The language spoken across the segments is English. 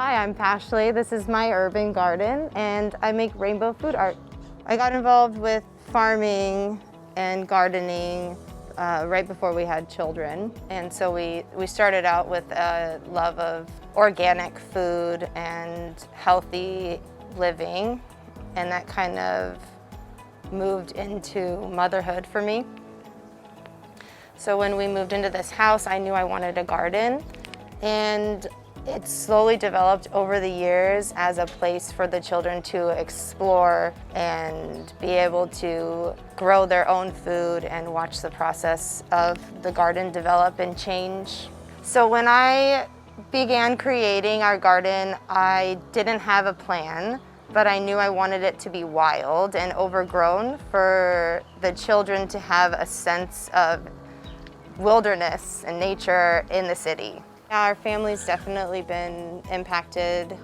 Hi, I'm Pashlee. This is my urban garden and I make rainbow food art. I got involved with farming and gardening right before we had children. And so we started out with a love of organic food and healthy living. And that kind of moved into motherhood for me. So when we moved into this house, I knew I wanted a garden. And it slowly developed over the years as a place for the children to explore and be able to grow their own food and watch the process of the garden develop and change. So when I began creating our garden, I didn't have a plan, but I knew I wanted it to be wild and overgrown for the children to have a sense of wilderness and nature in the city. Our family's definitely been impacted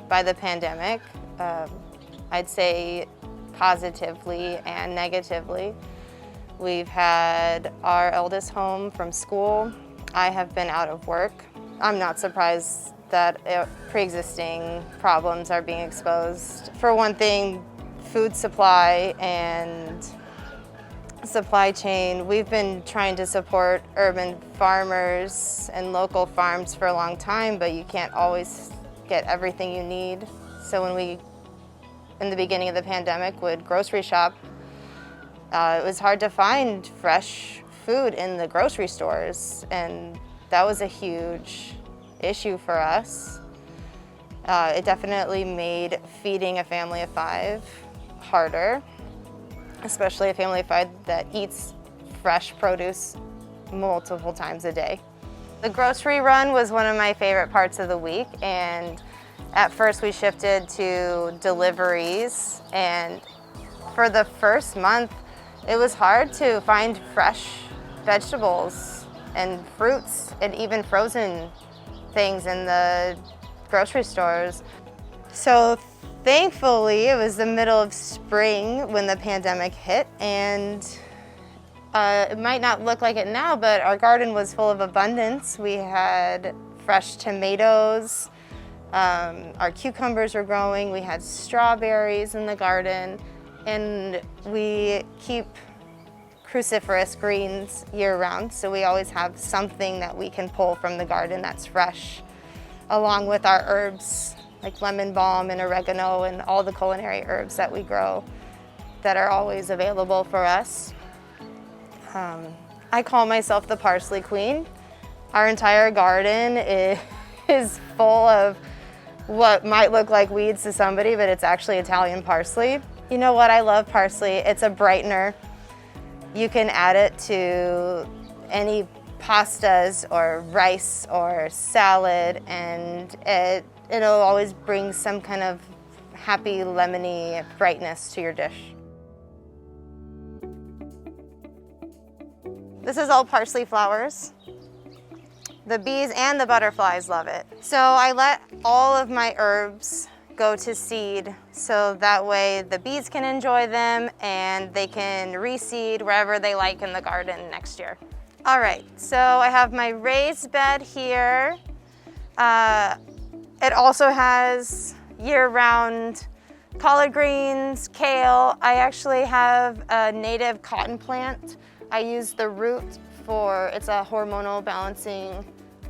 by the pandemic. I'd say positively and negatively. We've had our eldest home from school. I have been out of work. I'm not surprised that pre-existing problems are being exposed. For one thing, food supply and supply chain. We've been trying to support urban farmers and local farms for a long time, but you can't always get everything you need. So when we, in the beginning of the pandemic, would grocery shop, it was hard to find fresh food in the grocery stores, and that was a huge issue for us. It definitely made feeding a family of 5 harder, especially a family of 5 that eats fresh produce multiple times a day. The grocery run was one of my favorite parts of the week, and at first we shifted to deliveries, and for the first month it was hard to find fresh vegetables and fruits and even frozen things in the grocery stores. So thankfully, it was the middle of spring when the pandemic hit, and it might not look like it now, but our garden was full of abundance. We had fresh tomatoes, our cucumbers were growing, we had strawberries in the garden, and we keep cruciferous greens year-round, so we always have something that we can pull from the garden that's fresh, along with our herbs, like lemon balm and oregano and all the culinary herbs that we grow that are always available for us. I call myself the parsley queen. Our entire garden is full of what might look like weeds to somebody, but it's actually Italian parsley. You know what? I love parsley. It's a brightener. You can add it to any pastas or rice or salad, and it'll always bring some kind of happy, lemony brightness to your dish. This is all parsley flowers. The bees and the butterflies love it. So I let all of my herbs go to seed, so that way the bees can enjoy them and they can reseed wherever they like in the garden next year. All right, so I have my raised bed here. It also has year-round collard greens, kale. I actually have a native cotton plant. I use the root it's a hormonal balancing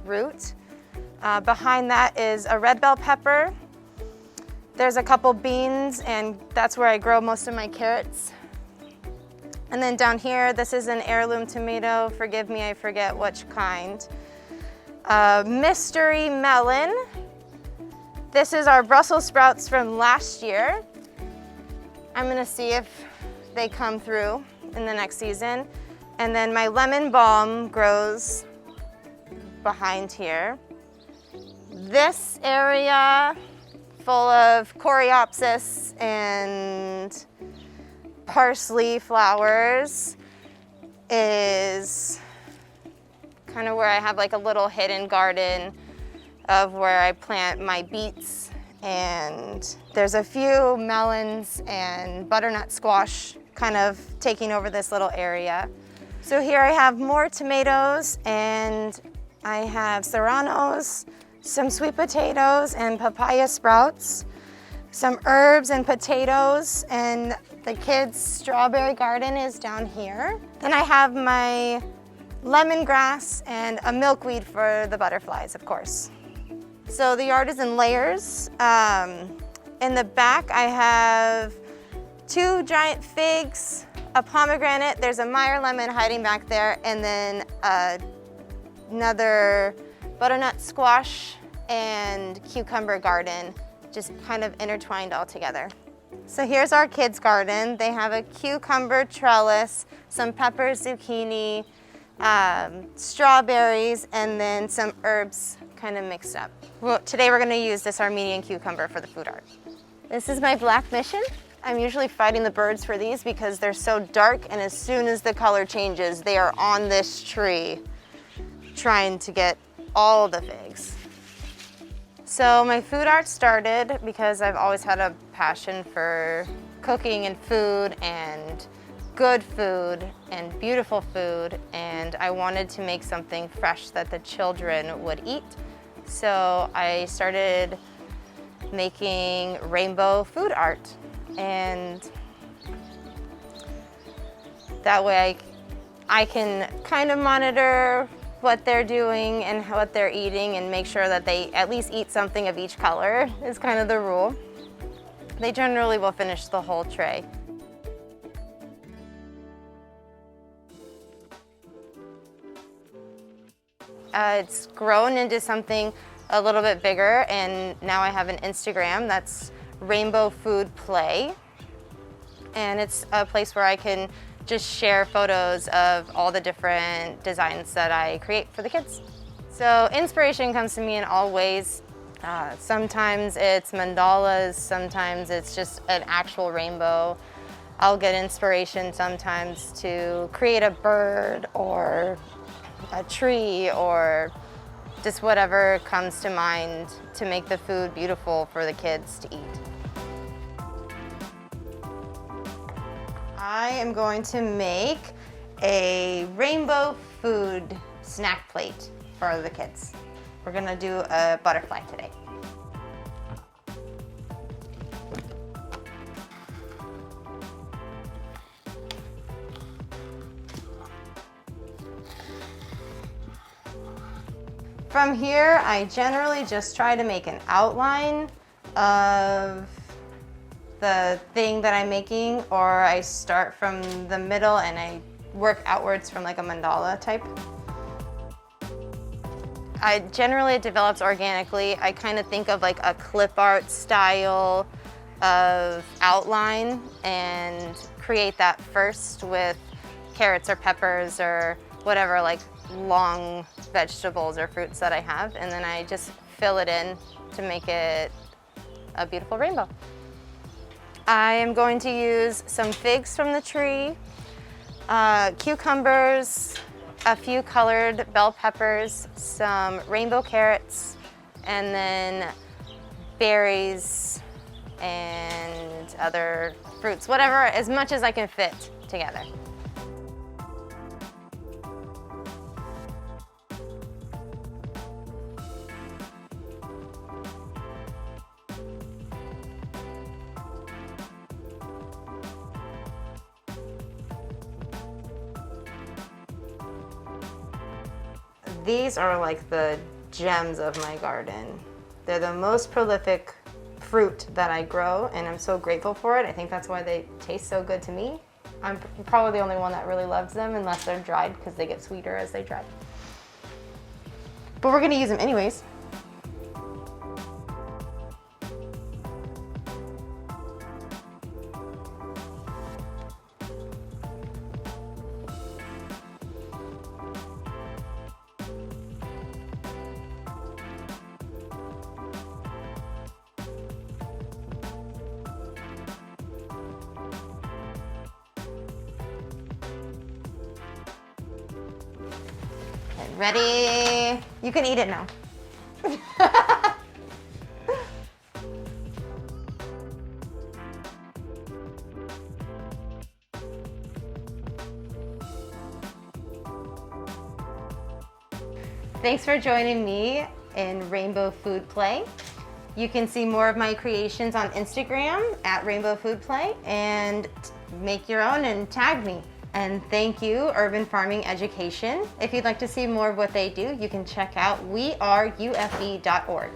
root. Behind that is a red bell pepper. There's a couple beans, and that's where I grow most of my carrots. And then down here, this is an heirloom tomato. Forgive me, I forget which kind. Mystery melon. This is our Brussels sprouts from last year. I'm gonna see if they come through in the next season. And then my lemon balm grows behind here. This area, full of coreopsis and parsley flowers, is kind of where I have like a little hidden garden of where I plant my beets, and there's a few melons and butternut squash kind of taking over this little area. So here I have more tomatoes, and I have serranos, some sweet potatoes and papaya sprouts, some herbs and potatoes, and the kids' strawberry garden is down here. Then I have my lemongrass and a milkweed for the butterflies, of course. So the yard is in layers. In the back, I have 2 giant figs, a pomegranate, there's a Meyer lemon hiding back there, and then another butternut squash and cucumber garden, just kind of intertwined all together. So here's our kids' garden. They have a cucumber trellis, some peppers, zucchini, strawberries, and then some herbs kind of mixed up. Well, today we're gonna use this Armenian cucumber for the food art. This is my black mission. I'm usually fighting the birds for these because they're so dark, and as soon as the color changes, they are on this tree trying to get all the figs. So my food art started because I've always had a passion for cooking and food and good food and beautiful food, and I wanted to make something fresh that the children would eat. So I started making rainbow food art, and that way I can kind of monitor what they're doing and what they're eating and make sure that they at least eat something of each color is kind of the rule. They generally will finish the whole tray. It's grown into something a little bit bigger, and now I have an Instagram that's RainbowFoodPlay, and it's a place where I can just share photos of all the different designs that I create for the kids. So inspiration comes to me in all ways. Sometimes it's mandalas, sometimes it's just an actual rainbow. I'll get inspiration sometimes to create a bird or a tree or just whatever comes to mind to make the food beautiful for the kids to eat. I am going to make a rainbow food snack plate for the kids. We're gonna do a butterfly today. From here, I generally just try to make an outline of the thing that I'm making, or I start from the middle and I work outwards from like a mandala type. Generally it develops organically. I kind of think of like a clip art style of outline and create that first with carrots or peppers or whatever like long vegetables or fruits that I have, and then I just fill it in to make it a beautiful rainbow. I am going to use some figs from the tree, cucumbers, a few colored bell peppers, some rainbow carrots, and then berries and other fruits, whatever, as much as I can fit together. These are like the gems of my garden. They're the most prolific fruit that I grow, and I'm so grateful for it. I think that's why they taste so good to me. I'm probably the only one that really loves them, unless they're dried, because they get sweeter as they dry. But we're gonna use them anyways. Ready? You can eat it now. Thanks for joining me in RainbowFoodPlay. You can see more of my creations on Instagram at RainbowFoodPlay and make your own and tag me. And thank you, Urban Farming Education. If you'd like to see more of what they do, you can check out weareUFE.org.